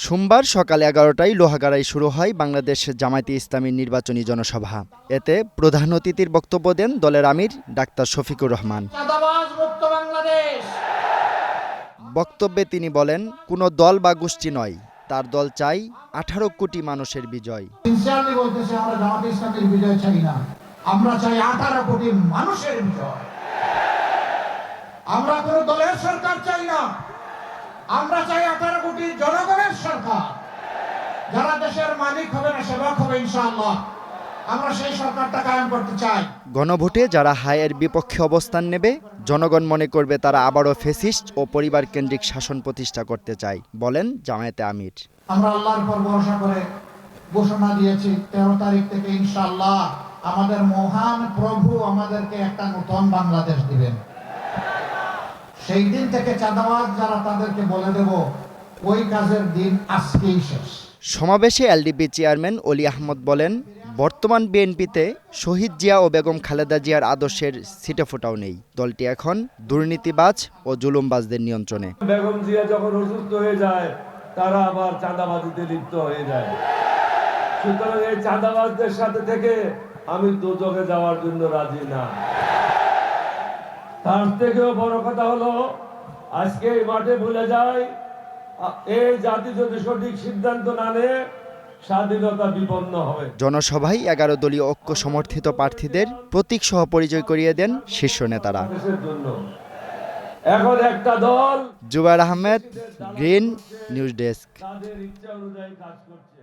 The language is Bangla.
সোমবার সকাল 11টায় লোহাগাড়ায় শুরু হয় বাংলাদেশ জামায়াতে ইসলামীর নির্বাচনী জনসভা। এতে প্রধান অতিথির বক্তব্য দেন দলের আমির ডাক্তার শফিকুর রহমান। বক্তব্যে তিনি বলেন, কোনো দল বা গোষ্ঠী নয়, তার দল চাই 18 কোটি মানুষের বিজয়। আমরা জামায়াতে ইসলামীর বিজয় চাই না, আমরা চাই 18 কোটি মানুষের বিজয়। আমরা কোনো দলের সরকার চাই না, আমরা চাই 18 কোটি জনগণের সরকার, যারা দেশের মালিক হবে না সেবক হবে ইনশাআল্লাহ। আমরা সেই সরকারটা কায়েম করতে চাই। গণভোটে যারা হায়ের বিপক্ষে অবস্থান নেবে, জনগণ মনে করবে তারা আবারও ফ্যাসিস্ট ও পরিবার কেন্দ্রিক শাসন প্রতিষ্ঠা করতে চায়, বলেন জামায়াতে আমির। আমরা আল্লাহর উপর ভরসা করে ঘোষণা দিয়েছি 13 তারিখ থেকে ইনশাআল্লাহ আমাদের মহান প্রভু আমাদেরকে একটা নতুন বাংলাদেশ দিবেন। সেই দিন থেকে চাঁদাবাজ যারা তাদেরকে বলে দেব, ওই কাজের দিন আজকেই শেষ। সমাবেশে এলডিপি চেয়ারম্যান অলি আহমদ বলেন, বর্তমান বিএনপিতে শহীদ জিয়া ও বেগম খালেদা জিয়ার আদর্শের ছিটেফোঁটাও নেই। দলটি এখন দুর্নীতিবাজ ও জুলুমবাজদের নিয়ন্ত্রণে। বেগম জিয়া যখন অসুস্থ হয়ে যায়, তারা আবার চাঁদাবাজিতে লিপ্ত হয়ে যায়। সুতরাং এই চাঁদাবাজদের সাথে থেকে আমি দোজখে যাওয়ার জন্য রাজি না। তার থেকেও বড় কথা হলো, আজকে এই মাঠে ভুলে যায়, এই জাতি যদি সঠিক সিদ্ধান্ত না নেয়, স্বাধীনতা বিপন্ন হবে। জনসভায় 11 দলীয় ঐক্য সমর্থিত প্রার্থীদের প্রতীক সহ পরিচয় করিয়ে দেন শীর্ষ নেতারা। এখন একটা দল। Zubair Ahmed, green news desk. তাদের ইচ্ছা অনুযায়ী কাজ করছে।